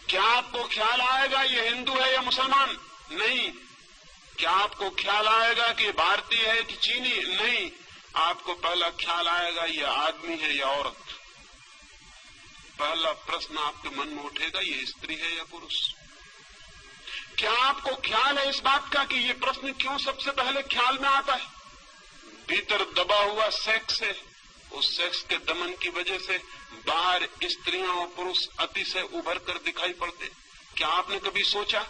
क्या आपको ख्याल आएगा ये हिंदू है या मुसलमान? नहीं। क्या आपको ख्याल आएगा कि भारतीय है कि चीनी? नहीं। आपको पहला ख्याल आएगा ये आदमी है या औरत। पहला प्रश्न आपके मन में उठेगा ये स्त्री है या पुरुष। क्या आपको ख्याल है इस बात का कि ये प्रश्न क्यों सबसे पहले ख्याल में आता है? भीतर दबा हुआ सेक्स है, उस सेक्स के दमन की वजह से बाहर स्त्रियां और पुरुष अतिशय उभर कर दिखाई पड़ते। क्या आपने कभी सोचा?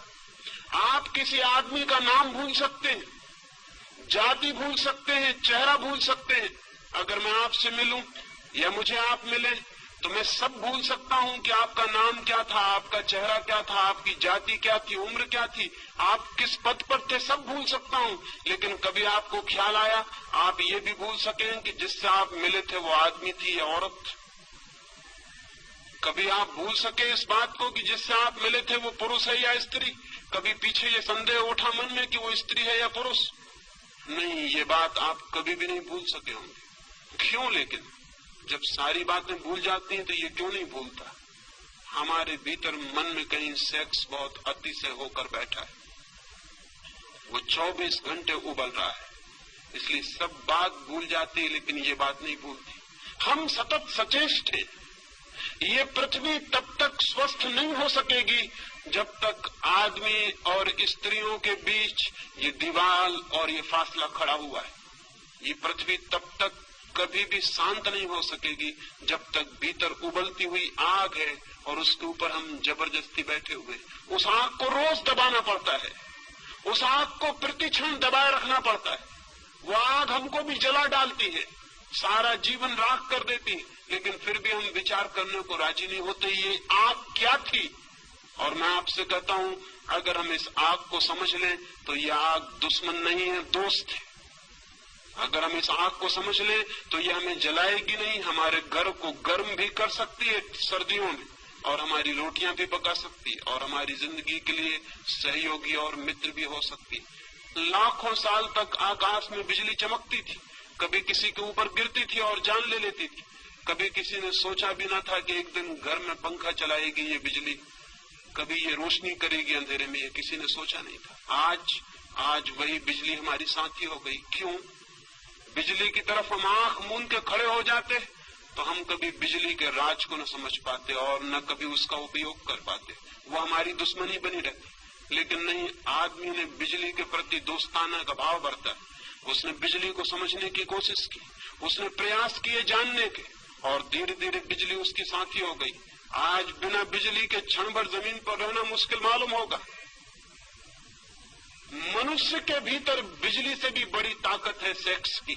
आप किसी आदमी का नाम भूल सकते हैं, जाति भूल सकते हैं, चेहरा भूल सकते हैं। अगर मैं आपसे मिलूं या मुझे आप मिले तो मैं सब भूल सकता हूं कि आपका नाम क्या था, आपका चेहरा क्या था, आपकी जाति क्या थी, उम्र क्या थी, आप किस पद पर थे, सब भूल सकता हूं। लेकिन कभी आपको ख्याल आया आप ये भी भूल सकें कि जिससे आप मिले थे वो आदमी थी या औरत? कभी आप भूल सके इस बात को कि जिससे आप मिले थे वो पुरुष है या स्त्री? कभी पीछे ये संदेह उठा मन में कि वो स्त्री है या पुरुष? नहीं, ये बात आप कभी भी नहीं भूल सके होंगे। क्यों? लेकिन जब सारी बातें भूल जाती हैं तो ये क्यों नहीं भूलता? हमारे भीतर मन में कहीं सेक्स बहुत अतिशय होकर बैठा है, वो 24 घंटे उबल रहा है, इसलिए सब बात भूल जाती है लेकिन ये बात नहीं भूलती। हम सतत सचेष्ट हैं। ये पृथ्वी तब तक स्वस्थ नहीं हो सकेगी जब तक आदमी और स्त्रियों के बीच ये दीवार और ये फासला खड़ा हुआ है। ये पृथ्वी तब तक कभी भी शांत नहीं हो सकेगी जब तक भीतर उबलती हुई आग है और उसके ऊपर हम जबरदस्ती बैठे हुए। उस आग को रोज दबाना पड़ता है, उस आग को प्रतिक्षण दबाए रखना पड़ता है। वो आग हमको भी जला डालती है, सारा जीवन राख कर देती है, लेकिन फिर भी हम विचार करने को राजी नहीं होते ये आग क्या थी। और मैं आपसे कहता हूं अगर हम इस आग को समझ लें तो ये आग दुश्मन नहीं है, दोस्त है। अगर हम इस आग को समझ लें तो ये हमें जलाएगी नहीं, हमारे घर को गर्म भी कर सकती है सर्दियों में, और हमारी रोटियां भी पका सकती है, और हमारी जिंदगी के लिए सहयोगी और मित्र भी हो सकती है। लाखों साल तक आकाश में बिजली चमकती थी, कभी किसी के ऊपर गिरती थी और जान ले लेती थी। कभी किसी ने सोचा भी न था कि एक दिन घर में पंखा चलाएगी ये बिजली, कभी ये रोशनी करेगी अंधेरे में, ये किसी ने सोचा नहीं था। आज वही बिजली हमारी साथी हो गई। क्यों? बिजली की तरफ हम आंख मूंद के खड़े हो जाते तो हम कभी बिजली के राज को न समझ पाते और न कभी उसका उपयोग कर पाते, वो हमारी दुश्मनी बनी रहती। लेकिन नहीं, आदमी ने बिजली के प्रति दोस्ताना का भाव बरता, उसने बिजली को समझने की कोशिश की, उसने प्रयास किए जानने के, और धीरे धीरे बिजली उसकी साथी हो गई। आज बिना बिजली के क्षण भर जमीन पर रहना मुश्किल मालूम होगा। मनुष्य के भीतर बिजली से भी बड़ी ताकत है सेक्स की।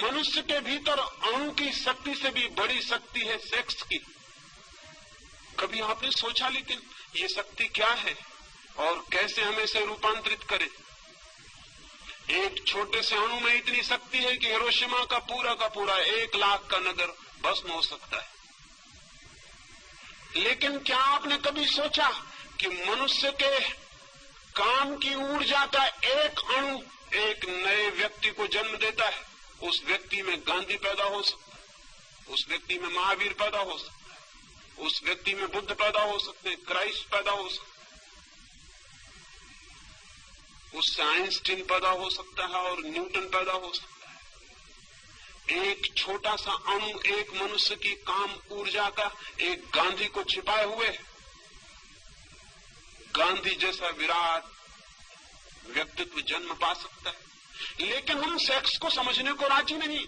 मनुष्य के भीतर अणु की शक्ति से भी बड़ी शक्ति है सेक्स की। कभी आपने सोचा लेकिन ये शक्ति क्या है और कैसे हमें इसे रूपांतरित करे? एक छोटे से अणु में इतनी शक्ति है कि हिरोशिमा का पूरा 1 लाख का नगर भस्म हो सकता है। लेकिन क्या आपने कभी सोचा कि मनुष्य के काम की ऊर्जा का एक अणु एक नए व्यक्ति को जन्म देता है? उस व्यक्ति में गांधी पैदा हो सकता है, उस व्यक्ति में महावीर पैदा हो सकता है, उस व्यक्ति में बुद्ध पैदा हो सकते हैं, क्राइस्ट पैदा हो सकता है, उससे आइंस्टीन पैदा हो सकता है और न्यूटन पैदा हो सकता है। एक छोटा सा अणु एक मनुष्य की काम ऊर्जा का एक गांधी को छिपाए हुए है। गांधी जैसा विराट व्यक्तित्व जन्म पा सकता है। लेकिन हम सेक्स को समझने को राजी नहीं,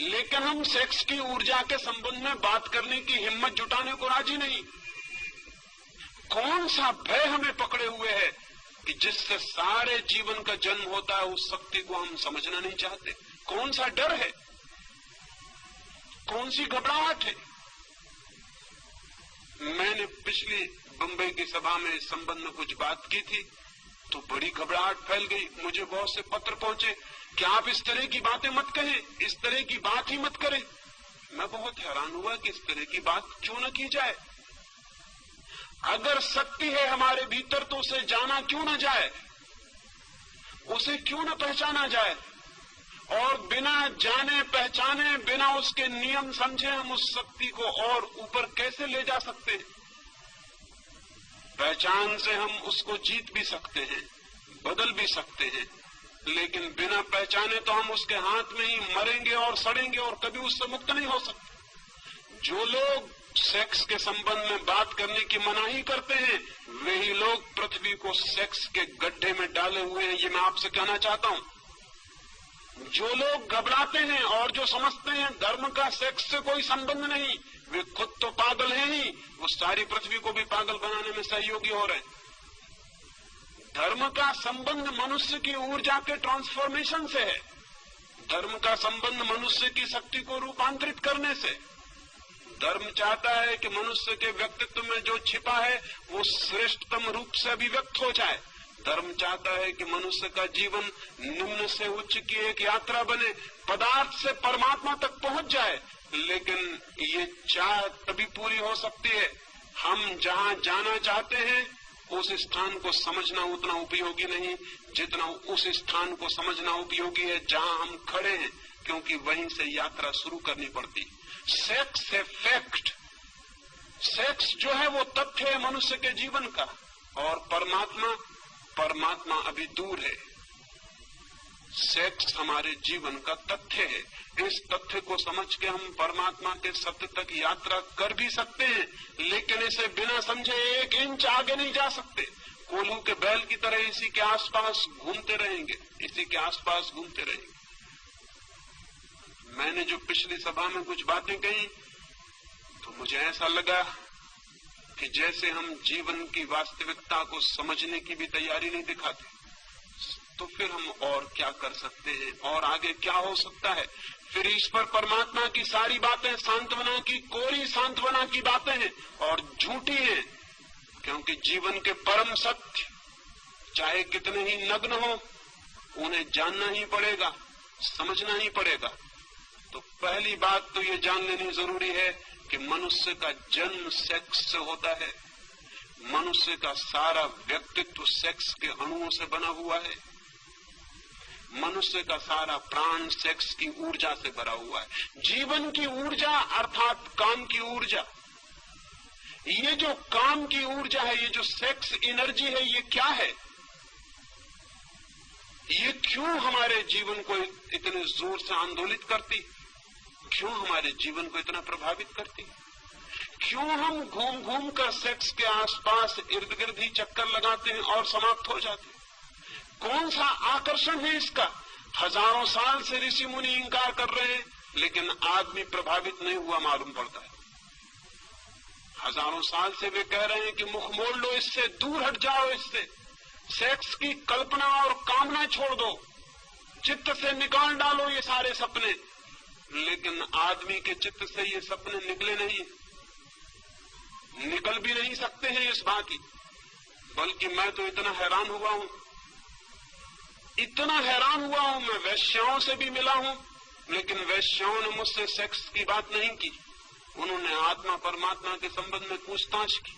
लेकिन हम सेक्स की ऊर्जा के संबंध में बात करने की हिम्मत जुटाने को राजी नहीं। कौन सा भय हमें पकड़े हुए है कि जिससे सारे जीवन का जन्म होता है, उस शक्ति को हम समझना नहीं चाहते? कौन सा डर है, कौन सी घबराहट है? मैंने पिछली बंबई की सभा में इस संबंध में कुछ बात की थी तो बड़ी घबराहट फैल गई। मुझे बहुत से पत्र पहुंचे कि आप इस तरह की बातें मत कहें, इस तरह की बात ही मत करें। मैं बहुत हैरान हुआ कि इस तरह की बात क्यों न की जाए। अगर शक्ति है हमारे भीतर तो उसे जाना क्यों न जाए, उसे क्यों न पहचाना जाए, और बिना जाने पहचाने, बिना उसके नियम समझे हम उस शक्ति को और ऊपर कैसे ले जा सकते हैं? पहचान से हम उसको जीत भी सकते हैं, बदल भी सकते हैं, लेकिन बिना पहचाने तो हम उसके हाथ में ही मरेंगे और सड़ेंगे और कभी उससे मुक्त नहीं हो सकते। जो लोग सेक्स के संबंध में बात करने की मनाही करते हैं, वही लोग पृथ्वी को सेक्स के गड्ढे में डाले हुए हैं। ये मैं आपसे कहना चाहता हूं। जो लोग घबराते हैं और जो समझते हैं धर्म का सेक्स से कोई संबंध नहीं, वे खुद तो पागल हैं ही, वो सारी पृथ्वी को भी पागल बनाने में सहयोगी हो रहे हैं। धर्म का संबंध मनुष्य की ऊर्जा के ट्रांसफॉर्मेशन से है। धर्म का संबंध मनुष्य की शक्ति को रूपांतरित करने से। धर्म चाहता है कि मनुष्य के व्यक्तित्व में जो छिपा है वो श्रेष्ठतम रूप से अभिव्यक्त हो जाए। धर्म चाहता है कि मनुष्य का जीवन निम्न से उच्च की एक यात्रा बने, पदार्थ से परमात्मा तक पहुंच जाए। लेकिन ये चाह तभी पूरी हो सकती है हम जहां जाना चाहते हैं उस स्थान को समझना उतना उपयोगी नहीं जितना उस स्थान को समझना उपयोगी है जहां हम खड़े हैं, क्योंकि वहीं से यात्रा शुरू करनी पड़ती। सेक्स है फैक्ट। सेक्स जो है वो तथ्य है मनुष्य के जीवन का, और परमात्मा अभी दूर है। सेक्स हमारे जीवन का तथ्य है। इस तथ्य को समझ के हम परमात्मा के सत्य तक यात्रा कर भी सकते हैं, लेकिन इसे बिना समझे एक इंच आगे नहीं जा सकते। कोल्हू के बैल की तरह इसी के आसपास घूमते रहेंगे, इसी के आसपास घूमते रहेंगे। मैंने जो पिछली सभा में कुछ बातें कही तो मुझे ऐसा लगा कि जैसे हम जीवन की वास्तविकता को समझने की भी तैयारी नहीं दिखाते, तो फिर हम और क्या कर सकते हैं और आगे क्या हो सकता है? फिर ईश्वर परमात्मा की सारी बातें सांत्वना की, कोरी सांत्वना की बातें हैं और झूठी हैं, क्योंकि जीवन के परम सत्य चाहे कितने ही नग्न हो उन्हें जानना ही पड़ेगा, समझना ही पड़ेगा। तो पहली बात तो ये जान लेनी जरूरी है कि मनुष्य का जन्म सेक्स से होता है। मनुष्य का सारा व्यक्तित्व सेक्स के अणुओं से बना हुआ है। मनुष्य का सारा प्राण सेक्स की ऊर्जा से भरा हुआ है। जीवन की ऊर्जा अर्थात काम की ऊर्जा। ये जो काम की ऊर्जा है, ये जो सेक्स एनर्जी है, ये क्या है? ये क्यों हमारे जीवन को इतने जोर से आंदोलित करती? क्यों हमारे जीवन को इतना प्रभावित करती? क्यों हम घूम घूम कर सेक्स के आसपास इर्द गिर्द ही चक्कर लगाते हैं और समाप्त हो जाते हैं? कौन सा आकर्षण है इसका? हजारों साल से ऋषि मुनि इंकार कर रहे हैं, लेकिन आदमी प्रभावित नहीं हुआ मालूम पड़ता है। हजारों साल से वे कह रहे हैं कि मुख मोड़ लो इससे, दूर हट जाओ इससे, सेक्स की कल्पना और कामना छोड़ दो, चित्त से निकाल डालो ये सारे सपने। लेकिन आदमी के चित्त से ये सपने निकले नहीं, निकल भी नहीं सकते हैं इस बात की। बल्कि मैं तो इतना हैरान हुआ हूं, मैं वैश्याओं से भी मिला हूं, लेकिन वैश्याओं ने मुझसे सेक्स की बात नहीं की। उन्होंने आत्मा परमात्मा के संबंध में पूछताछ की।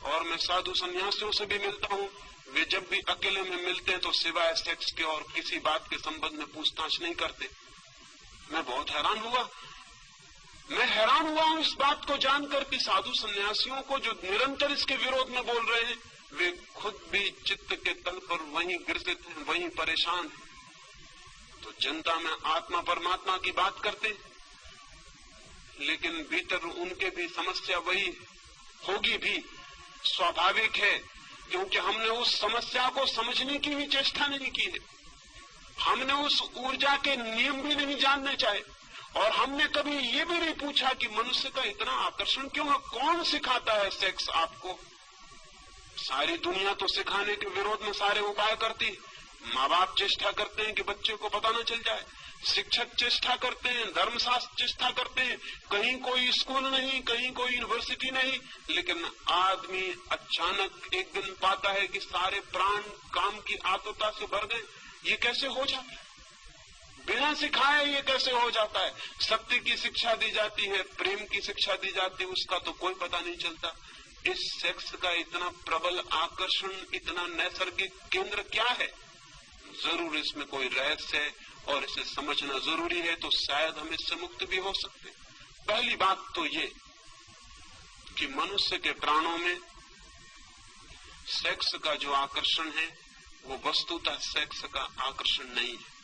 और मैं साधु सन्यासियों से भी मिलता हूं, वे जब भी अकेले में मिलते हैं तो सिवाय सेक्स के और किसी बात के संबंध में पूछताछ नहीं करते। मैं बहुत हैरान हुआ। मैं हैरान हुआ हूं इस बात को जानकर कि साधु सन्यासियों को जो निरंतर इसके विरोध में बोल रहे हैं, वे खुद भी चित्त के तल पर वहीं ग्रसित हैं, वहीं परेशान हैं। तो जनता में आत्मा परमात्मा की बात करते, लेकिन भीतर उनके भी समस्या वही होगी भी, स्वाभाविक है, क्योंकि हमने उस समस्या को समझने की भी चेष्टा नहीं की है। हमने उस ऊर्जा के नियम भी नहीं जानने चाहे, और हमने कभी ये भी नहीं पूछा कि मनुष्य का इतना आकर्षण क्यों है, कौन सिखाता है सेक्स आपको? सारी दुनिया तो सिखाने के विरोध में सारे उपाय करती। माँ बाप चेष्टा करते हैं कि बच्चे को पता न चल जाए, शिक्षक चेष्टा करते हैं, धर्मशास्त्र चेष्टा करते हैं, कहीं कोई स्कूल नहीं, कहीं कोई यूनिवर्सिटी नहीं। लेकिन आदमी अचानक एक दिन पाता है कि सारे प्राण काम की आतुरता से भर गए। ये कैसे हो जाता है? बिना सिखाए ये कैसे हो जाता है? सत्य की शिक्षा दी जाती है, प्रेम की शिक्षा दी जाती है, उसका तो कोई पता नहीं चलता। इस सेक्स का इतना प्रबल आकर्षण, इतना नैसर्गिक केंद्र क्या है? जरूर इसमें कोई रहस्य है, और इसे समझना जरूरी है, तो शायद हम इससे मुक्त भी हो सकते। पहली बात तो ये कि मनुष्य के प्राणों में सेक्स का जो आकर्षण है वो वस्तुतः सेक्स का आकर्षण नहीं है।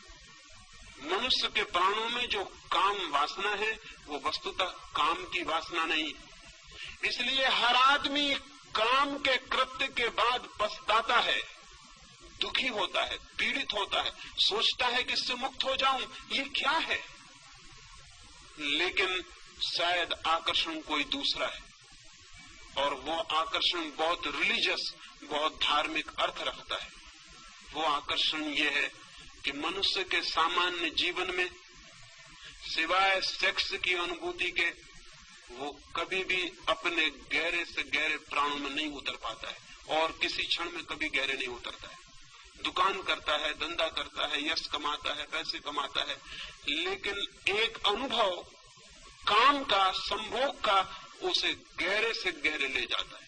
मनुष्य के प्राणों में जो काम वासना है वो वस्तुतः काम की वासना नहीं है। इसलिए हर आदमी काम के कृत्य के बाद पछताता है, दुखी होता है, पीड़ित होता है, सोचता है कि इससे मुक्त हो जाऊं, ये क्या है। लेकिन शायद आकर्षण कोई दूसरा है, और वो आकर्षण बहुत रिलीजियस, बहुत धार्मिक अर्थ रखता है। वो आकर्षण ये है कि मनुष्य के सामान्य जीवन में सिवाय सेक्स की अनुभूति के वो कभी भी अपने गहरे से गहरे प्राणों में नहीं उतर पाता है, और किसी क्षण में कभी गहरे नहीं उतरता है। दुकान करता है, धंधा करता है, यश कमाता है, पैसे कमाता है, लेकिन एक अनुभव काम का, संभोग का उसे गहरे से गहरे ले जाता है।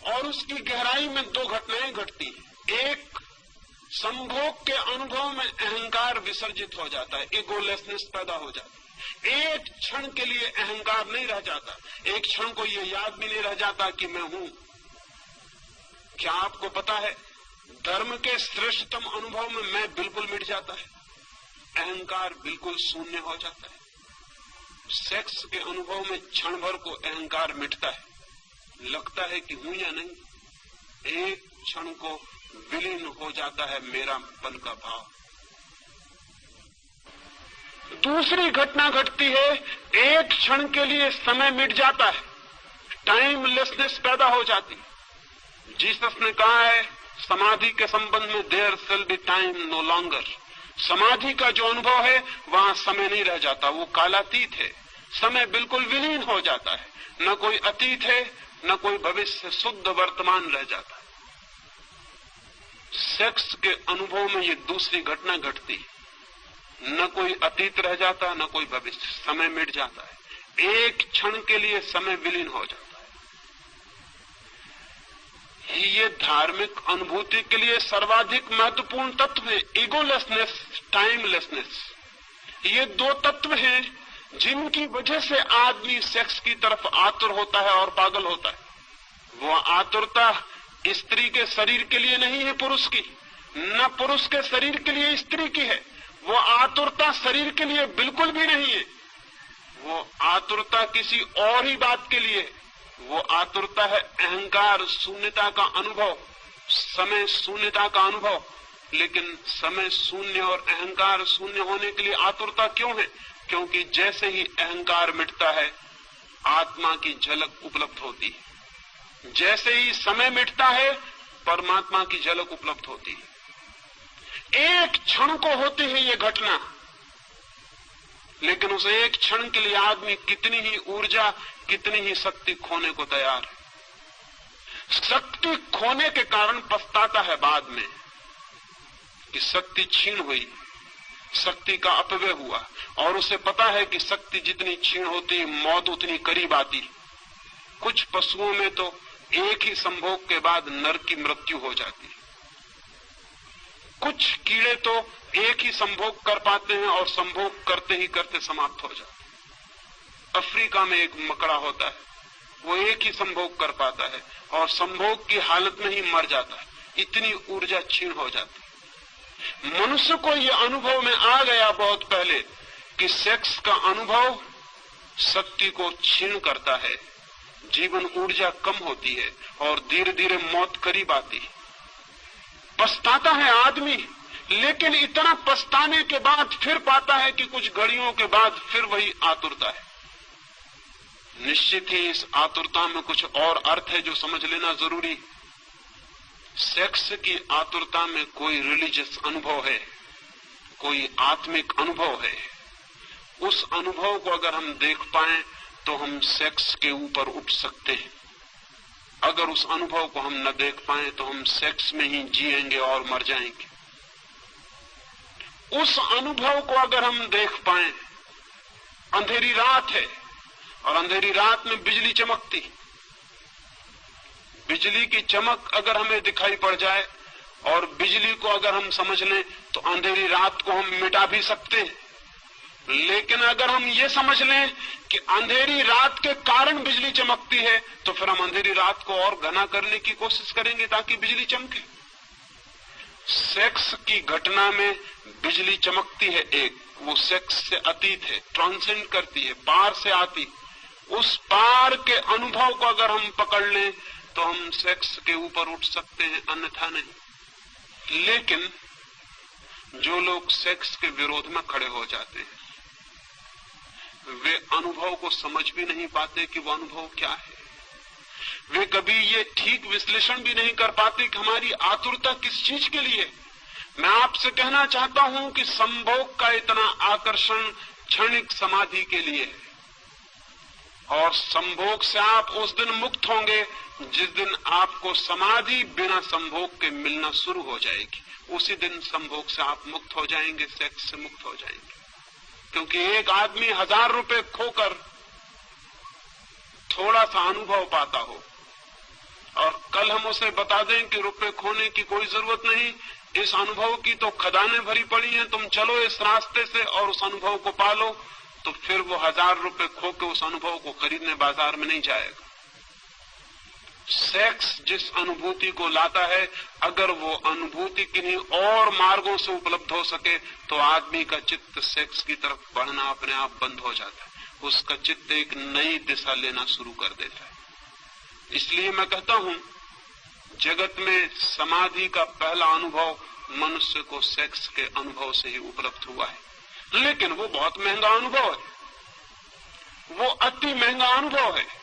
और उसकी गहराई में दो घटनाएं घटती हैं। एक, संभोग के अनुभव में अहंकार विसर्जित हो जाता है, इगोलेसनेस पैदा हो जाती है। एक क्षण के लिए अहंकार नहीं रह जाता, एक क्षण को ये याद भी नहीं रह जाता कि मैं हूं। क्या आपको पता है, धर्म के श्रेष्ठतम अनुभव में मैं बिल्कुल मिट जाता है, अहंकार बिल्कुल शून्य हो जाता है। सेक्स के अनुभव में क्षण भर को अहंकार मिटता है, लगता है कि हूं या नहीं। एक क्षण को विलीन हो जाता है मेरापन का भाव। दूसरी घटना घटती है, एक क्षण के लिए समय मिट जाता है, टाइमलेसनेस पैदा हो जाती है। जीसस ने कहा है समाधि के संबंध में, there shall be time no longer. समाधि का जो अनुभव है वहां समय नहीं रह जाता, वो कालातीत है, समय बिल्कुल विलीन हो जाता है। न कोई अतीत है, न कोई भविष्य, शुद्ध वर्तमान रह जाता है। सेक्स के अनुभव में ये दूसरी घटना घटती है, न कोई अतीत रह जाता, न कोई भविष्य, समय मिट जाता है, एक क्षण के लिए समय विलीन हो जाता है। ये धार्मिक अनुभूति के लिए सर्वाधिक महत्वपूर्ण तत्व है, इगोलेसनेस, टाइमलेसनेस। ये दो तत्व हैं जिनकी वजह से आदमी सेक्स की तरफ आतुर होता है और पागल होता है। वो आतुरता स्त्री के शरीर के लिए नहीं है पुरुष की, न पुरुष के शरीर के लिए स्त्री की है। वो आतुरता शरीर के लिए बिल्कुल भी नहीं है, वो आतुरता किसी और ही बात के लिए। वो आतुरता है अहंकार शून्यता का अनुभव, समय शून्यता का अनुभव। लेकिन समय शून्य और अहंकार शून्य होने के लिए आतुरता क्यों है? क्योंकि जैसे ही अहंकार मिटता है आत्मा की झलक उपलब्ध होती है, जैसे ही समय मिटता है परमात्मा की झलक उपलब्ध होती है। एक क्षण को होती है ये घटना, लेकिन उस एक क्षण के लिए आदमी कितनी ही ऊर्जा, कितनी ही शक्ति खोने को तैयार है। शक्ति खोने के कारण पछताता है बाद में कि शक्ति छीन हुई, शक्ति का अपव्यय हुआ, और उसे पता है कि शक्ति जितनी छीन होती मौत उतनी करीब आती। कुछ पशुओं में तो एक ही संभोग के बाद नर की मृत्यु हो जाती है, कुछ कीड़े तो एक ही संभोग कर पाते हैं और संभोग करते ही करते समाप्त हो जाते हैं। अफ्रीका में एक मकड़ा होता है, वो एक ही संभोग कर पाता है और संभोग की हालत में ही मर जाता है, इतनी ऊर्जा क्षीण हो जाती है। मनुष्य को ये अनुभव में आ गया बहुत पहले कि सेक्स का अनुभव शक्ति को क्षीण करता है, जीवन ऊर्जा कम होती है और धीरे धीरे मौत करीब आती है। पछताता है आदमी, लेकिन इतना पछताने के बाद फिर पाता है कि कुछ घड़ियों के बाद फिर वही आतुरता है। निश्चित ही इस आतुरता में कुछ और अर्थ है जो समझ लेना जरूरी। सेक्स की आतुरता में कोई रिलीजियस अनुभव है, कोई आत्मिक अनुभव है। उस अनुभव को अगर हम देख पाएं तो हम सेक्स के ऊपर उठ सकते हैं। अगर उस अनुभव को हम न देख पाए तो हम सेक्स में ही जिएंगे और मर जाएंगे। उस अनुभव को अगर हम देख पाए, अंधेरी रात है और अंधेरी रात में बिजली चमकती, बिजली की चमक अगर हमें दिखाई पड़ जाए और बिजली को अगर हम समझ लें तो अंधेरी रात को हम मिटा भी सकते हैं। लेकिन अगर हम ये समझ लें कि अंधेरी रात के कारण बिजली चमकती है, तो फिर हम अंधेरी रात को और घना करने की कोशिश करेंगे ताकि बिजली चमके। सेक्स की घटना में बिजली चमकती है, एक वो सेक्स से अतीत है, ट्रांसेंड करती है, पार से आती। उस पार के अनुभव को अगर हम पकड़ लें तो हम सेक्स के ऊपर उठ सकते हैं, अन्यथा नहीं। लेकिन जो लोग सेक्स के विरोध में खड़े हो जाते हैं, वे अनुभव को समझ भी नहीं पाते कि वो अनुभव क्या है। वे कभी ये ठीक विश्लेषण भी नहीं कर पाते कि हमारी आतुरता किस चीज के लिए। मैं आपसे कहना चाहता हूं कि संभोग का इतना आकर्षण क्षणिक समाधि के लिए है, और संभोग से आप उस दिन मुक्त होंगे जिस दिन आपको समाधि बिना संभोग के मिलना शुरू हो जाएगी। उसी दिन संभोग से आप मुक्त हो जाएंगे, सेक्स से मुक्त हो जाएंगे। क्योंकि एक आदमी 1000 रुपए खोकर थोड़ा सा अनुभव पाता हो और कल हम उसे बता दें कि रुपए खोने की कोई जरूरत नहीं, इस अनुभव की तो खदानें भरी पड़ी हैं, तुम चलो इस रास्ते से और उस अनुभव को पालो, तो फिर वो 1000 रुपए खो के उस अनुभव को खरीदने बाजार में नहीं जाएगा। सेक्स जिस अनुभूति को लाता है, अगर वो अनुभूति किन्हीं और मार्गों से उपलब्ध हो सके तो आदमी का चित्त सेक्स की तरफ बढ़ना अपने आप बंद हो जाता है। उसका चित्त एक नई दिशा लेना शुरू कर देता है। इसलिए मैं कहता हूं, जगत में समाधि का पहला अनुभव मनुष्य को सेक्स के अनुभव से ही उपलब्ध हुआ है। लेकिन वो बहुत महंगा अनुभव है, वो अति महंगा अनुभव है।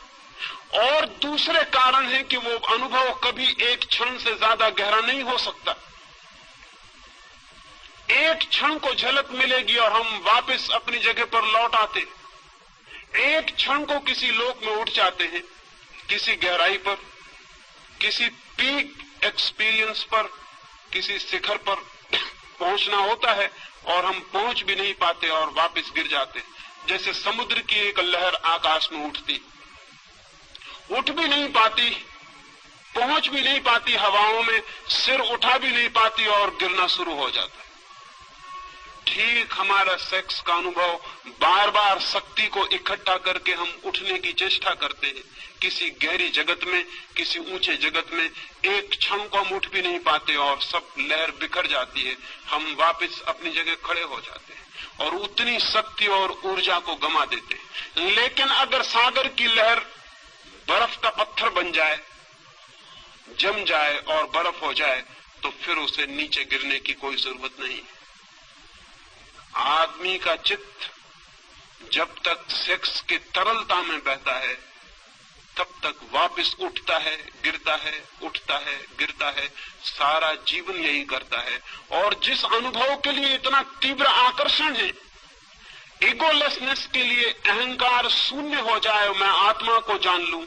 और दूसरे कारण है कि वो अनुभव कभी एक क्षण से ज्यादा गहरा नहीं हो सकता। एक क्षण को झलक मिलेगी और हम वापस अपनी जगह पर लौट आते। एक क्षण को किसी लोक में उठ जाते हैं, किसी गहराई पर, किसी पीक एक्सपीरियंस पर, किसी शिखर पर पहुंचना होता है और हम पहुंच भी नहीं पाते और वापस गिर जाते। जैसे समुद्र की एक लहर आकाश में उठती, उठ भी नहीं पाती, पहुंच भी नहीं पाती हवाओं में, सिर उठा भी नहीं पाती और गिरना शुरू हो जाता है। ठीक हमारा सेक्स का अनुभव बार बार शक्ति को इकट्ठा करके हम उठने की चेष्टा करते हैं। किसी गहरी जगत में, किसी ऊंचे जगत में एक क्षण को हम उठ भी नहीं पाते और सब लहर बिखर जाती है, हम वापस अपनी जगह खड़े हो जाते हैं और उतनी शक्ति और ऊर्जा को गंवा देते हैं। लेकिन अगर सागर की लहर बर्फ का पत्थर बन जाए, जम जाए और बर्फ हो जाए, तो फिर उसे नीचे गिरने की कोई जरूरत नहीं। आदमी का चित्त जब तक सेक्स की तरलता में बहता है, तब तक वापस उठता है, गिरता है, उठता है, गिरता है। सारा जीवन यही करता है। और जिस अनुभव के लिए इतना तीव्र आकर्षण है, ईगोलेसनेस के लिए अहंकार शून्य हो जाए, मैं आत्मा को जान लूं,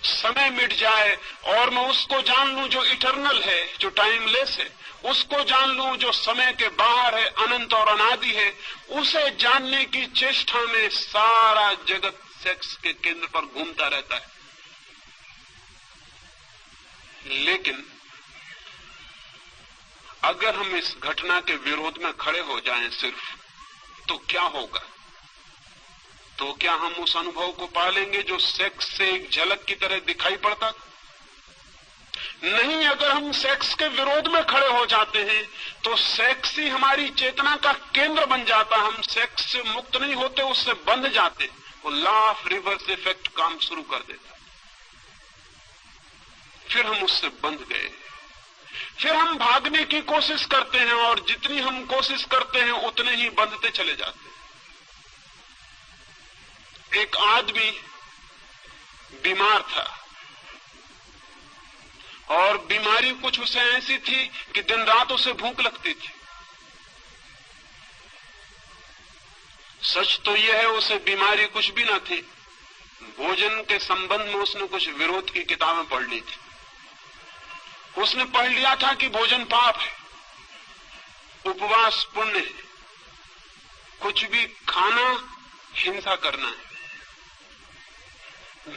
समय मिट जाए और मैं उसको जान लूं जो इटर्नल है, जो टाइमलेस है, उसको जान लूं जो समय के बाहर है, अनंत और अनादि है। उसे जानने की चेष्टा में सारा जगत सेक्स के केंद्र पर घूमता रहता है। लेकिन अगर हम इस घटना के विरोध में खड़े हो जाएं सिर्फ, तो क्या होगा? तो क्या हम उस अनुभव को पालेंगे जो सेक्स से एक झलक की तरह दिखाई पड़ता? नहीं। अगर हम सेक्स के विरोध में खड़े हो जाते हैं तो सेक्स ही हमारी चेतना का केंद्र बन जाता। हम सेक्स से मुक्त नहीं होते, उससे बंध जाते। वो लॉ ऑफ रिवर्स इफेक्ट काम शुरू कर देता। फिर हम उससे बंध गए, फिर हम भागने की कोशिश करते हैं और जितनी हम कोशिश करते हैं उतने ही बंधते चले जाते हैं। एक आदमी बीमार था और बीमारी कुछ उसे ऐसी थी कि दिन रात उसे भूख लगती थी। सच तो यह है उसे बीमारी कुछ भी ना थी। भोजन के संबंध में उसने कुछ विरोध की किताबें पढ़ ली थी। उसने पढ़ लिया था कि भोजन पाप है, उपवास पुण्य है, कुछ भी खाना हिंसा करना है।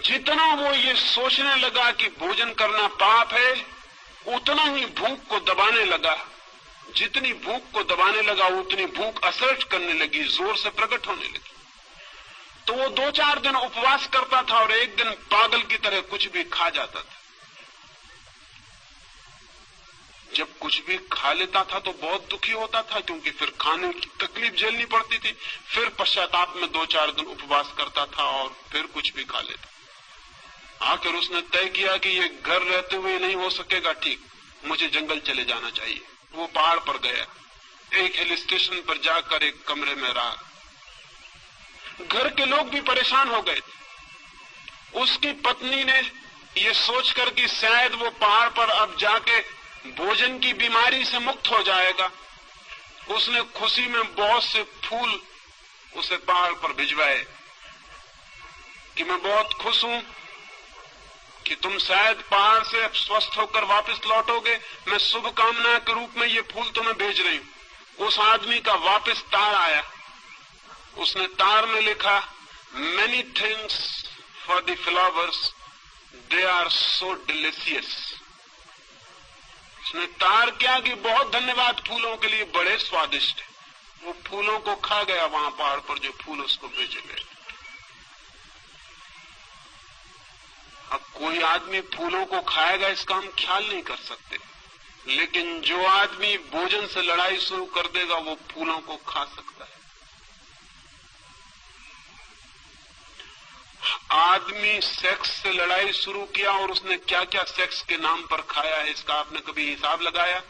जितना वो ये सोचने लगा कि भोजन करना पाप है, उतना ही भूख को दबाने लगा। जितनी भूख को दबाने लगा उतनी भूख असर्ट करने लगी, जोर से प्रकट होने लगी। तो वो 2-4 दिन उपवास करता था और एक दिन पागल की तरह कुछ भी खा जाता था। जब कुछ भी खा लेता था तो बहुत दुखी होता था, क्योंकि फिर खाने की तकलीफ झेलनी पड़ती थी। फिर पश्चाताप में 2-4 दिन उपवास करता था और फिर कुछ भी खा लेता। आखिर उसने तय किया कि ये घर रहते हुए नहीं हो सकेगा ठीक, मुझे जंगल चले जाना चाहिए। वो पहाड़ पर गया, एक हिल स्टेशन पर जाकर एक कमरे में रहा। घर के लोग भी परेशान हो गए। उसकी पत्नी ने ये सोचकर कि शायद वो पहाड़ पर अब जाके भोजन की बीमारी से मुक्त हो जाएगा, उसने खुशी में बहुत से फूल उसे पहाड़ पर भिजवाए कि मैं बहुत खुश हूं कि तुम शायद पहाड़ से स्वस्थ होकर वापस लौटोगे, मैं शुभकामना के रूप में ये फूल तुम्हें भेज रही हूं। उस आदमी का वापस तार आया। उसने तार में लिखा, many thanks for the flowers, they are so delicious. उसने तार किया कि बहुत धन्यवाद फूलों के लिए, बड़े स्वादिष्ट है। वो फूलों को खा गया वहां पहाड़ पर जो फूल उसको भेजे गए। अब कोई आदमी फूलों को खाएगा इसका हम ख्याल नहीं कर सकते, लेकिन जो आदमी भोजन से लड़ाई शुरू कर देगा वो फूलों को खा सकता है। आदमी सेक्स से लड़ाई शुरू किया और उसने क्या क्या सेक्स के नाम पर खाया है, इसका आपने कभी हिसाब लगाया?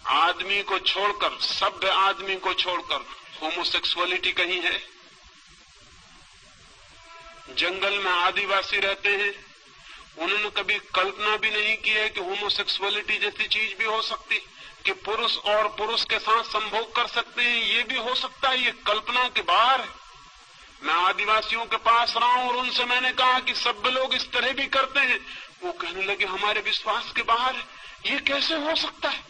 आदमी को छोड़कर, सभ्य आदमी को छोड़कर होमोसेक्सुअलिटी कहीं है? जंगल में आदिवासी रहते हैं, उन्होंने कभी कल्पना भी नहीं की है कि होमोसेक्सुअलिटी जैसी चीज भी हो सकती, कि पुरुष और पुरुष के साथ संभोग कर सकते हैं। ये भी हो सकता है, ये कल्पना के बाहर है। मैं आदिवासियों के पास रहा हूं और उनसे मैंने कहा कि सब लोग इस तरह भी करते हैं। वो कहने लगे हमारे विश्वास के बाहर है, ये कैसे हो सकता है?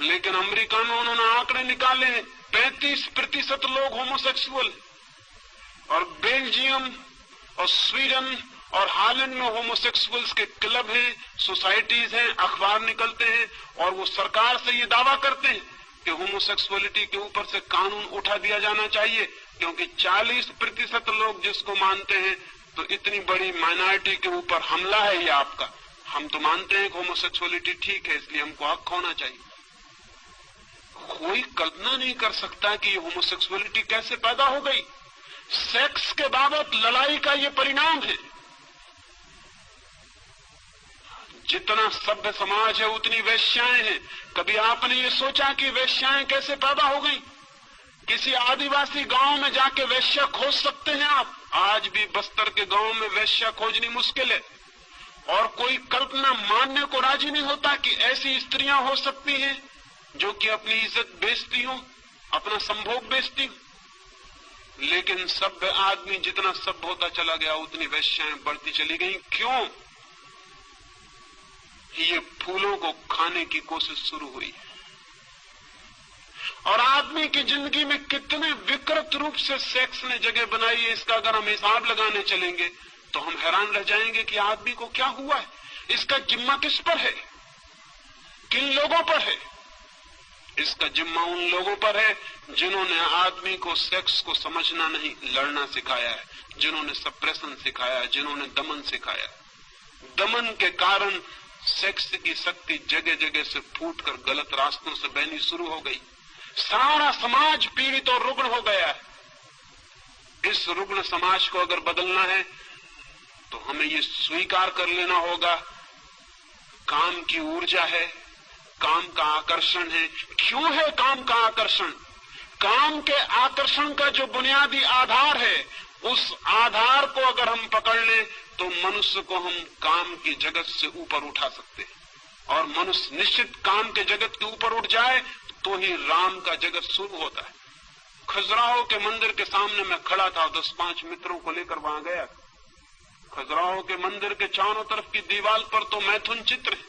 लेकिन अमेरिका में उन्होंने आंकड़े निकाले हैं, 35% लोग होमोसेक्सुअल, और बेल्जियम और स्वीडन और हालैंड में होमोसेक्सुअल्स के क्लब हैं, सोसाइटीज हैं, अखबार निकलते हैं, और वो सरकार से ये दावा करते हैं कि होमोसेक्सुअलिटी के ऊपर से कानून उठा दिया जाना चाहिए, क्योंकि 40% लोग जिसको मानते हैं, तो इतनी बड़ी माइनॉरिटी के ऊपर हमला है ये आपका। हम तो मानते हैं कि होमोसेक्सुअलिटी ठीक है, इसलिए हमको हक होना चाहिए। कोई कल्पना नहीं कर सकता कि ये होमोसेक्सुअलिटी कैसे पैदा हो गई। सेक्स के बाबत लड़ाई का ये परिणाम है। जितना सभ्य समाज है उतनी वेश्याएं हैं। कभी आपने ये सोचा कि वेश्याएं कैसे पैदा हो गई? किसी आदिवासी गांव में जाके वेश्या खोज सकते हैं आप? आज भी बस्तर के गांव में वेश्या खोजनी मुश्किल है, और कोई कल्पना मानने को राजी नहीं होता कि ऐसी स्त्रियां हो सकती हैं जो कि अपनी इज्जत बेचती हो, अपना संभोग बेचती हो। लेकिन सभ्य आदमी जितना सभ्य होता चला गया उतनी वेश्याएं बढ़ती चली गई। क्यों? ये फूलों को खाने की कोशिश शुरू हुई। और आदमी की जिंदगी में कितने विकृत रूप से सेक्स ने जगह बनाई है, इसका अगर हम हिसाब लगाने चलेंगे तो हम हैरान रह जाएंगे कि आदमी को क्या हुआ है। इसका जिम्मा किस पर है? किन लोगों पर है? इसका जिम्मा उन लोगों पर है जिन्होंने आदमी को सेक्स को समझना नहीं, लड़ना सिखाया है, जिन्होंने सप्रेशन सिखाया है, जिन्होंने दमन सिखाया। दमन के कारण सेक्स की शक्ति जगह जगह से फूटकर गलत रास्तों से बहनी शुरू हो गई। सारा समाज पीड़ित और रुग्ण हो गया है। इस रुग्ण समाज को अगर बदलना है तो हमें ये स्वीकार कर लेना होगा, काम की ऊर्जा है, काम का आकर्षण है। क्यों है काम का आकर्षण? काम के आकर्षण का जो बुनियादी आधार है, उस आधार को अगर हम पकड़ लें तो मनुष्य को हम काम की जगत से ऊपर उठा सकते हैं। और मनुष्य निश्चित काम के जगत के ऊपर उठ जाए तो ही राम का जगत शुरू होता है। खजुराहो के मंदिर के सामने मैं खड़ा था, 10-5 मित्रों को लेकर वहां गया। खजुराहो के मंदिर के चारों तरफ की दीवार पर तो मैथुन चित्र है,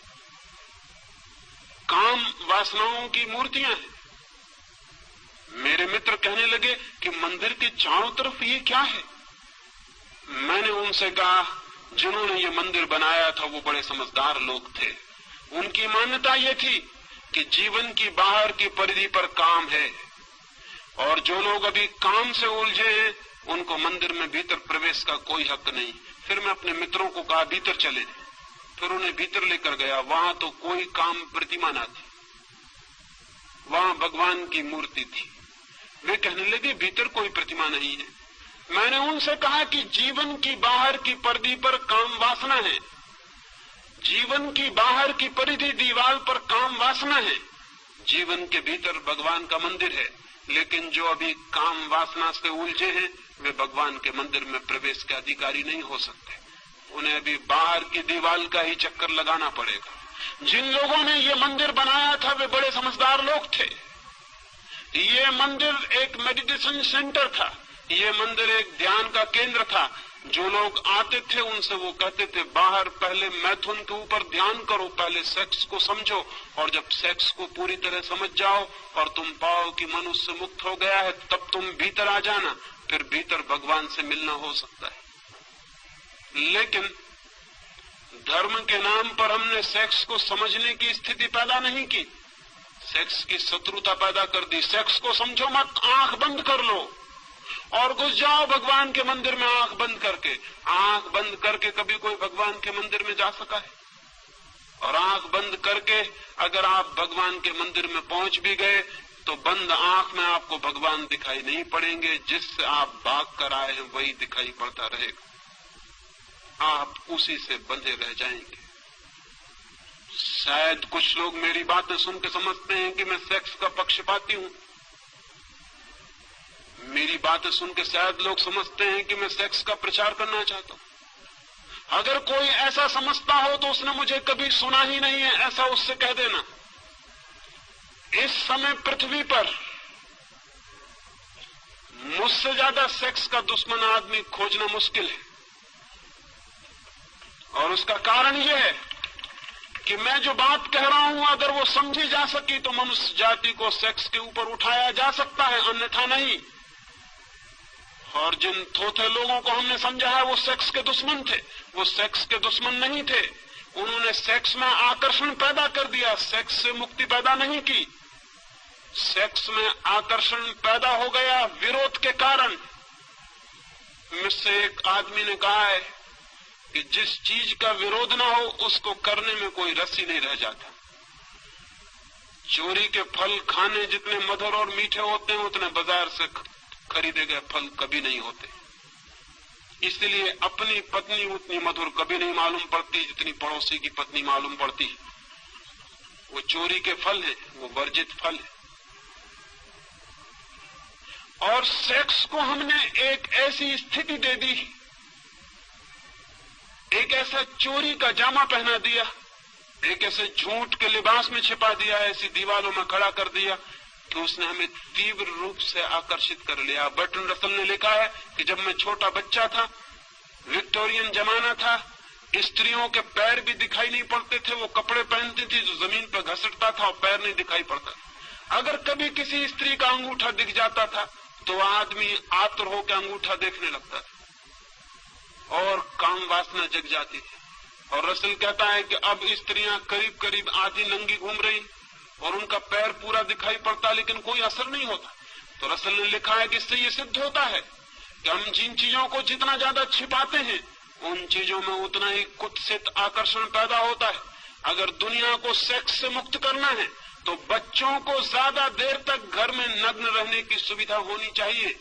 काम वासनाओं की मूर्तियां हैं। मेरे मित्र कहने लगे कि मंदिर के चारों तरफ ये क्या है? मैंने उनसे कहा जिन्होंने ये मंदिर बनाया था वो बड़े समझदार लोग थे, उनकी मान्यता ये थी कि जीवन की बाहर की परिधि पर काम है, और जो लोग अभी काम से उलझे हैं उनको मंदिर में भीतर प्रवेश का कोई हक नहीं। फिर मैं अपने मित्रों को कहा भीतर चले, फिर उन्हें भीतर लेकर गया। वहां तो कोई काम प्रतिमा ना थी, वहां भगवान की मूर्ति थी। वे कहने लगे भीतर कोई प्रतिमा नहीं है। मैंने उनसे कहा कि जीवन की बाहर की परिधि पर काम वासना है, जीवन की बाहर की परिधि दीवार पर काम वासना है, जीवन के भीतर भगवान का मंदिर है। लेकिन जो अभी काम वासना से उलझे हैं वे भगवान के मंदिर में प्रवेश के अधिकारी नहीं हो सकते, उन्हें अभी बाहर की दीवार का ही चक्कर लगाना पड़ेगा। जिन लोगों ने ये मंदिर बनाया था वे बड़े समझदार लोग थे। ये मंदिर एक मेडिटेशन सेंटर था, ये मंदिर एक ध्यान का केंद्र था। जो लोग आते थे उनसे वो कहते थे बाहर पहले मैथुन के ऊपर ध्यान करो, पहले सेक्स को समझो, और जब सेक्स को पूरी तरह समझ जाओ और तुम पाओ कि मनुष्य मुक्त हो गया है तब तुम भीतर आ जाना, फिर भीतर भगवान से मिलना हो सकता है। लेकिन धर्म के नाम पर हमने सेक्स को समझने की स्थिति पैदा नहीं की, सेक्स की शत्रुता पैदा कर दी। सेक्स को समझो मत, आंख बंद कर लो और घुस जाओ भगवान के मंदिर में आंख बंद करके। आंख बंद करके कभी कोई भगवान के मंदिर में जा सका है? और आंख बंद करके अगर आप भगवान के मंदिर में पहुंच भी गए तो बंद आंख में आपको भगवान दिखाई नहीं पड़ेंगे, जिससे आप भाग कर आए हैं वही दिखाई पड़ता रहेगा, आप उसी से बंधे रह जाएंगे। शायद कुछ लोग मेरी बातें सुन के समझते हैं कि मैं सेक्स का पक्षपाती हूं। मेरी बातें सुन के शायद लोग समझते हैं कि मैं सेक्स का प्रचार करना चाहता हूं। अगर कोई ऐसा समझता हो तो उसने मुझे कभी सुना ही नहीं है, ऐसा उससे कह देना। इस समय पृथ्वी पर मुझसे ज्यादा सेक्स का दुश्मन आदमी खोजना मुश्किल है, और उसका कारण यह है कि मैं जो बात कह रहा हूं अगर वो समझी जा सकी तो मनुष्य जाति को सेक्स के ऊपर उठाया जा सकता है, अन्यथा नहीं। और जिन थोथे लोगों को हमने समझा है वो सेक्स के दुश्मन थे, वो सेक्स के दुश्मन नहीं थे। उन्होंने सेक्स में आकर्षण पैदा कर दिया, सेक्स से मुक्ति पैदा नहीं की। सेक्स में आकर्षण पैदा हो गया विरोध के कारण। मुझसे एक आदमी ने कहा है कि जिस चीज का विरोध ना हो उसको करने में कोई रस ही नहीं रह जाता। चोरी के फल खाने जितने मधुर और मीठे होते हैं उतने बाजार से खरीदे गए फल कभी नहीं होते। इसलिए अपनी पत्नी उतनी मधुर कभी नहीं मालूम पड़ती जितनी पड़ोसी की पत्नी मालूम पड़ती। वो चोरी के फल है, वो वर्जित फल है। और सेक्स को हमने एक ऐसी स्थिति दे दी, एक ऐसा चोरी का जामा पहना दिया, एक ऐसे झूठ के लिबास में छिपा दिया, ऐसी दीवारों में खड़ा कर दिया कि उसने हमें तीव्र रूप से आकर्षित कर लिया। बर्ट्रैंड रसल ने लिखा है कि जब मैं छोटा बच्चा था, विक्टोरियन जमाना था, स्त्रियों के पैर भी दिखाई नहीं पड़ते थे। वो कपड़े पहनती थी जो जमीन पर घसटता था और पैर नहीं दिखाई पड़ता। अगर कभी किसी स्त्री का अंगूठा दिख जाता था तो आदमी आतुर होकर अंगूठा देखने लगता था और काम वासना जग जाती थी। और रसल कहता है कि अब स्त्रियां करीब करीब आधी नंगी घूम रही और उनका पैर पूरा दिखाई पड़ता लेकिन कोई असर नहीं होता। तो रसल ने लिखा है कि इससे ये सिद्ध होता है कि हम जिन चीजों को जितना ज्यादा छिपाते हैं उन चीजों में उतना ही कुत्सित आकर्षण पैदा होता है। अगर दुनिया को सेक्स से मुक्त करना है तो बच्चों को ज्यादा देर तक घर में नग्न रहने की सुविधा होनी चाहिए।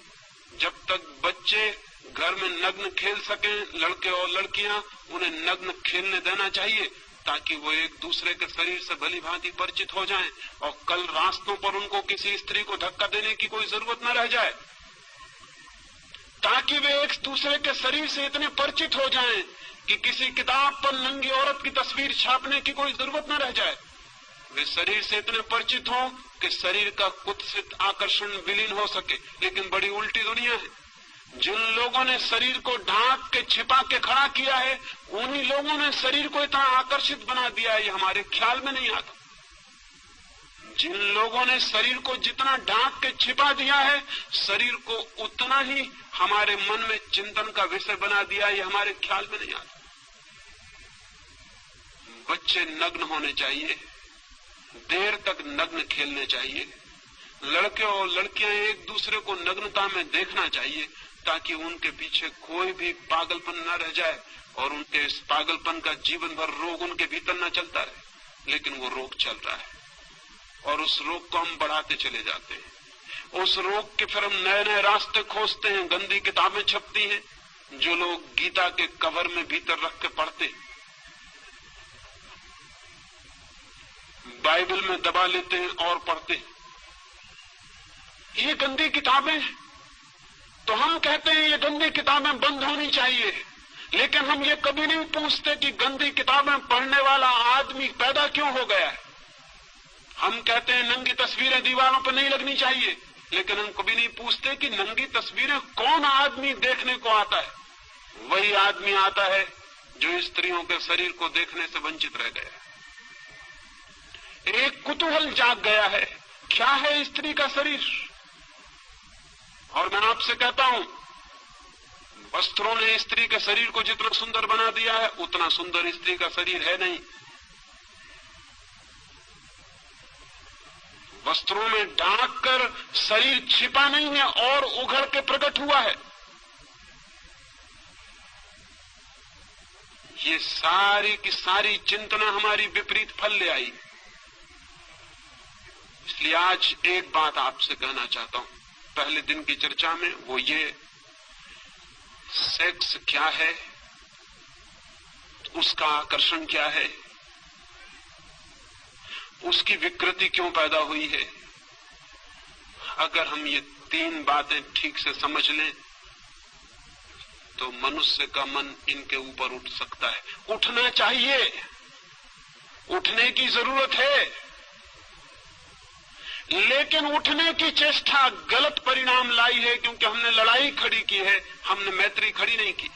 जब तक बच्चे घर में नग्न खेल सकें, लड़के और लड़कियां, उन्हें नग्न खेलने देना चाहिए ताकि वो एक दूसरे के शरीर से भली भांति परिचित हो जाएं और कल रास्तों पर उनको किसी स्त्री को धक्का देने की कोई जरूरत न रह जाए, ताकि वे एक दूसरे के शरीर से इतने परिचित हो जाएं कि किसी किताब पर नंगी औरत की तस्वीर छापने की कोई जरूरत न रह जाए। वे शरीर से इतने परिचित हों कि शरीर का कुत्सित आकर्षण विलीन हो सके। लेकिन बड़ी उल्टी दुनिया है। जिन लोगों ने शरीर को ढांक के छिपा के खड़ा किया है उन्हीं लोगों ने शरीर को इतना आकर्षित बना दिया है, ये हमारे ख्याल में नहीं आता। जिन लोगों ने शरीर को जितना ढांक के छिपा दिया है शरीर को उतना ही हमारे मन में चिंतन का विषय बना दिया, ये हमारे ख्याल में नहीं आता। बच्चे नग्न होने चाहिए, देर तक नग्न खेलने चाहिए, लड़के और लड़कियां एक दूसरे को नग्नता में देखना चाहिए ताकि उनके पीछे कोई भी पागलपन न रह जाए और उनके इस पागलपन का जीवन भर रोग उनके भीतर न चलता रहे। लेकिन वो रोग चल रहा है और उस रोग को हम बढ़ाते चले जाते हैं। उस रोग के फिर हम नए नए रास्ते खोजते हैं। गंदी किताबें छपती हैं जो लोग गीता के कवर में भीतर रख के पढ़ते, बाइबल में दबा लेते हैं और पढ़ते। ये गंदी किताबें, तो हम कहते हैं ये गंदी किताबें बंद होनी चाहिए, लेकिन हम ये कभी नहीं पूछते कि गंदी किताबें पढ़ने वाला आदमी पैदा क्यों हो गया है। हम कहते हैं नंगी तस्वीरें दीवारों पर नहीं लगनी चाहिए, लेकिन हम कभी नहीं पूछते कि नंगी तस्वीरें कौन आदमी देखने को आता है। वही आदमी आता है जो स्त्रियों के शरीर को देखने से वंचित रह गया। एक कुतूहल जाग गया है, क्या है स्त्री का शरीर। और मैं आपसे कहता हूं, वस्त्रों ने स्त्री के शरीर को जितना सुंदर बना दिया है उतना सुंदर स्त्री का शरीर है नहीं। वस्त्रों में ढांक कर शरीर छिपा नहीं है और उघड़ के प्रकट हुआ है। ये सारी की सारी चिंतना हमारी विपरीत फल ले आई। इसलिए आज एक बात आपसे कहना चाहता हूं पहले दिन की चर्चा में, वो ये, सेक्स क्या है, उसका आकर्षण क्या है, उसकी विकृति क्यों पैदा हुई है। अगर हम ये तीन बातें ठीक से समझ लें तो मनुष्य का मन इनके ऊपर उठ सकता है। उठना चाहिए, उठने की जरूरत है, लेकिन उठने की चेष्टा गलत परिणाम लाई है, क्योंकि हमने लड़ाई खड़ी की है, हमने मैत्री खड़ी नहीं की।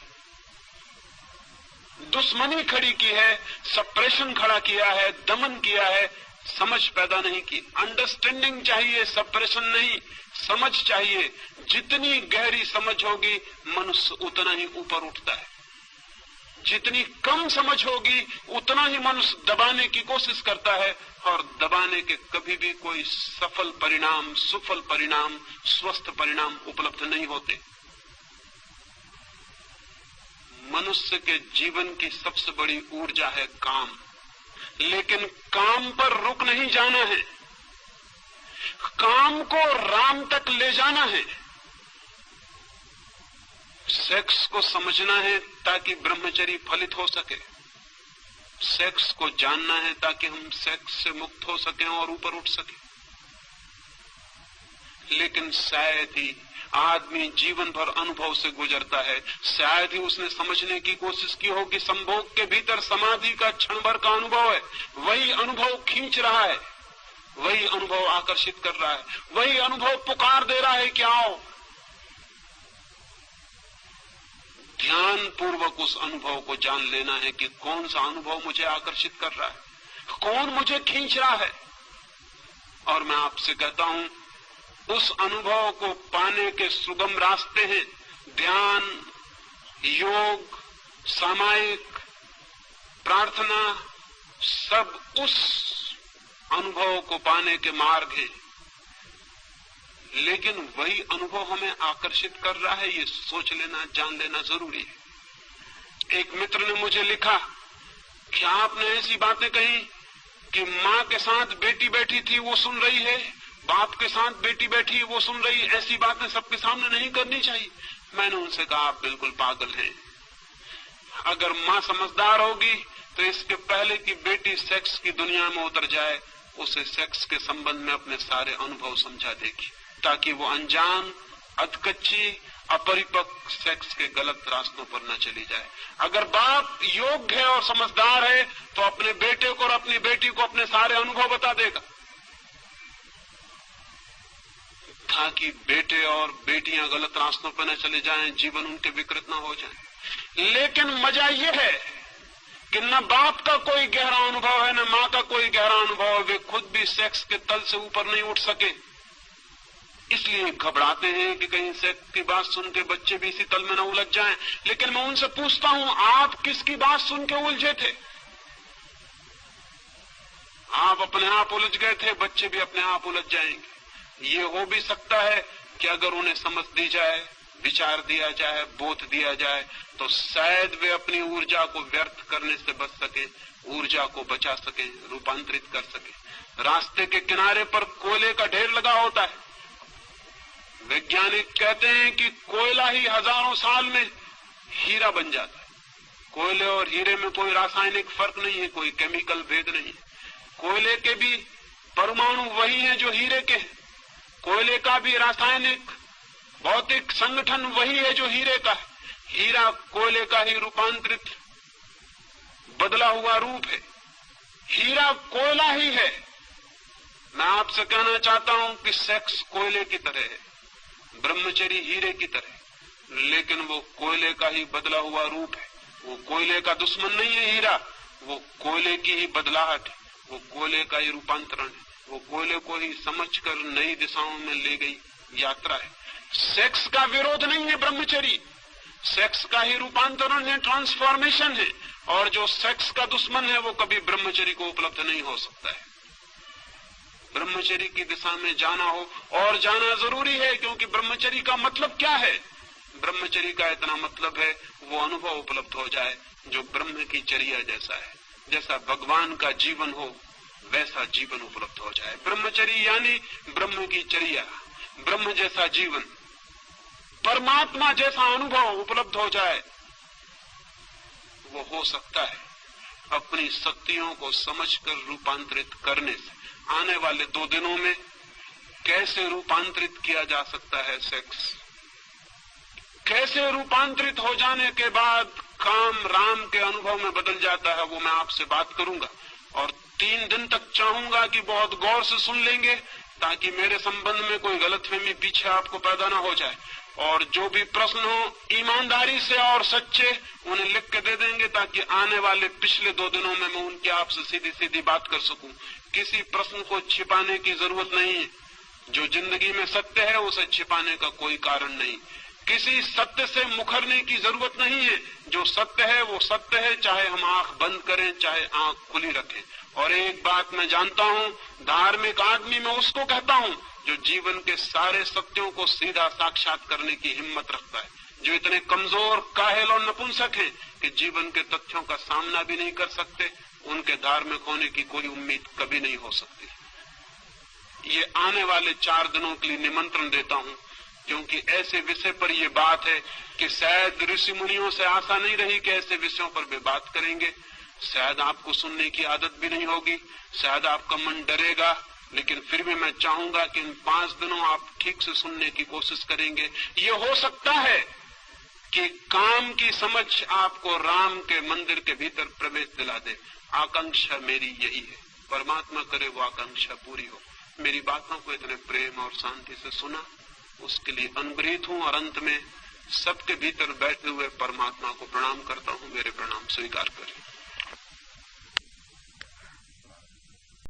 दुश्मनी खड़ी की है, सप्रेशन खड़ा किया है, दमन किया है, समझ पैदा नहीं की। अंडरस्टैंडिंग चाहिए, सप्रेशन नहीं, समझ चाहिए। जितनी गहरी समझ होगी मनुष्य उतना ही ऊपर उठता है। जितनी कम समझ होगी उतना ही मनुष्य दबाने की कोशिश करता है, और दबाने के कभी भी कोई सफल परिणाम, सुफल परिणाम, स्वस्थ परिणाम उपलब्ध नहीं होते। मनुष्य के जीवन की सबसे बड़ी ऊर्जा है काम, लेकिन काम पर रुक नहीं जाना है, काम को राम तक ले जाना है। सेक्स को समझना है ताकि ब्रह्मचर्य फलित हो सके, सेक्स को जानना है ताकि हम सेक्स से मुक्त हो सकें और ऊपर उठ सकें। लेकिन शायद ही आदमी जीवन भर अनुभव से गुजरता है, शायद ही उसने समझने की कोशिश की हो कि संभोग के भीतर समाधि का क्षण भर का अनुभव है। वही अनुभव खींच रहा है, वही अनुभव आकर्षित कर रहा है, वही अनुभव पुकार दे रहा है कि आओ। ध्यान पूर्वक उस अनुभव को जान लेना है कि कौन सा अनुभव मुझे आकर्षित कर रहा है, कौन मुझे खींच रहा है। और मैं आपसे कहता हूं, उस अनुभव को पाने के सुगम रास्ते हैं ध्यान, योग, सामायिक, प्रार्थना, सब उस अनुभव को पाने के मार्ग हैं। लेकिन वही अनुभव हमें आकर्षित कर रहा है, ये सोच लेना, जान लेना जरूरी है। एक मित्र ने मुझे लिखा कि आपने ऐसी बातें कही कि माँ के साथ बेटी बैठी थी वो सुन रही है, बाप के साथ बेटी बैठी वो सुन रही है, ऐसी बातें सबके सामने नहीं करनी चाहिए। मैंने उनसे कहा आप बिल्कुल पागल हैं। अगर माँ समझदार होगी तो इसके पहले कि बेटी सेक्स की दुनिया में उतर जाए उसे सेक्स के संबंध में अपने सारे अनुभव समझा देगी, ताकि वो अनजान, अधकच्ची, अपरिपक्व सेक्स के गलत रास्तों पर न चली जाए। अगर बाप योग्य है और समझदार है तो अपने बेटे को और अपनी बेटी को अपने सारे अनुभव बता देगा, ताकि बेटे और बेटियां गलत रास्तों पर न चले जाएं, जीवन उनके विकृत न हो जाए। लेकिन मजा यह है कि न बाप का कोई गहरा अनुभव है, न मां का कोई गहरा अनुभव है, वे खुद भी सेक्स के तल से ऊपर नहीं उठ सके, इसलिए घबराते हैं कि कहीं सेक्स की बात सुन के बच्चे भी इसी तल में न उलझ जाएं। लेकिन मैं उनसे पूछता हूं, आप किसकी बात सुन के उलझे थे? आप अपने आप उलझ गए थे, बच्चे भी अपने आप उलझ जाएंगे। ये हो भी सकता है कि अगर उन्हें समझ दी जाए, विचार दिया जाए, बोध दिया जाए, तो शायद वे अपनी ऊर्जा को व्यर्थ करने से बच सके, ऊर्जा को बचा सके, रूपांतरित कर सके। रास्ते के किनारे पर कोयले का ढेर लगा होता है। वैज्ञानिक कहते हैं कि कोयला ही हजारों साल में हीरा बन जाता है। कोयले और हीरे में कोई रासायनिक फर्क नहीं है, कोई केमिकल भेद नहीं है। कोयले के भी परमाणु वही हैं जो हीरे के हैं। कोयले का भी रासायनिक भौतिक संगठन वही है जो हीरे का है। हीरा कोयले का ही रूपांतरित बदला हुआ रूप है। हीरा कोयला ही है। मैं आपसे कहना चाहता हूं कि सेक्स कोयले की तरह है, ब्रह्मचर्य हीरे की तरह, लेकिन वो कोयले का ही बदला हुआ रूप है। वो कोयले का दुश्मन नहीं है हीरा, वो कोयले की ही बदलाहट है, वो कोयले का ही रूपांतरण है, वो कोयले को ही समझकर नई दिशाओं में ले गई यात्रा है। सेक्स का विरोध नहीं है ब्रह्मचर्य, सेक्स का ही रूपांतरण है, ट्रांसफॉर्मेशन है। और जो सेक्स का दुश्मन है वो कभी ब्रह्मचर्य को उपलब्ध नहीं हो सकता है। ब्रह्मचर्य की दिशा में जाना हो, और जाना जरूरी है, क्योंकि ब्रह्मचर्य का मतलब क्या है? ब्रह्मचर्य का इतना मतलब है वो अनुभव उपलब्ध हो जाए जो ब्रह्म की चर्या जैसा है। जैसा भगवान का जीवन हो वैसा जीवन उपलब्ध हो जाए। ब्रह्मचर्य यानी ब्रह्म की चर्या, ब्रह्म जैसा जीवन, परमात्मा जैसा अनुभव उपलब्ध हो जाए। वो हो सकता है अपनी शक्तियों को समझकर रूपांतरित करने से। आने वाले 2 दिनों में कैसे रूपांतरित किया जा सकता है सेक्स, कैसे रूपांतरित हो जाने के बाद काम राम के अनुभव में बदल जाता है, वो मैं आपसे बात करूंगा। और 3 दिन तक चाहूंगा कि बहुत गौर से सुन लेंगे, ताकि मेरे संबंध में कोई गलतफहमी पीछे आपको पैदा ना हो जाए। और जो भी प्रश्न हो ईमानदारी से और सच्चे उन्हें लिख के दे देंगे, ताकि आने वाले पिछले 2 दिनों में मैं उनके आपसे सीधी सीधी बात कर सकूं। किसी प्रश्न को छिपाने की जरूरत नहीं है। जो जिंदगी में सत्य है उसे छिपाने का कोई कारण नहीं। किसी सत्य से मुखरने की जरूरत नहीं है। जो सत्य है वो सत्य है, चाहे हम आंख बंद करें चाहे आंख खुली रखें। और एक बात मैं जानता हूं, धार्मिक आदमी मैं उसको कहता हूं जो जीवन के सारे सत्यों को सीधा साक्षात करने की हिम्मत रखता है। जो इतने कमजोर, काहिल और नपुंसक हैं कि जीवन के तथ्यों का सामना भी नहीं कर सकते, उनके धार्मिक होने की कोई उम्मीद कभी नहीं हो सकती। ये आने वाले 4 दिनों के लिए निमंत्रण देता हूं, क्योंकि ऐसे विषय पर यह बात है कि शायद ऋषि मुनियों से आशा नहीं रही कि ऐसे विषयों पर वे बात करेंगे। शायद आपको सुनने की आदत भी नहीं होगी, शायद आपका मन डरेगा, लेकिन फिर भी मैं चाहूंगा कि इन 5 दिनों आप ठीक से सुनने की कोशिश करेंगे। ये हो सकता है कि काम की समझ आपको राम के मंदिर के भीतर प्रवेश दिला दे। आकांक्षा मेरी यही है, परमात्मा करे वो आकांक्षा पूरी हो। मेरी बातों को इतने प्रेम और शांति से सुना, उसके लिए अनुग्रहित हूं। और अंत में सबके भीतर बैठे हुए परमात्मा को प्रणाम करता हूं। मेरे प्रणाम स्वीकार करें।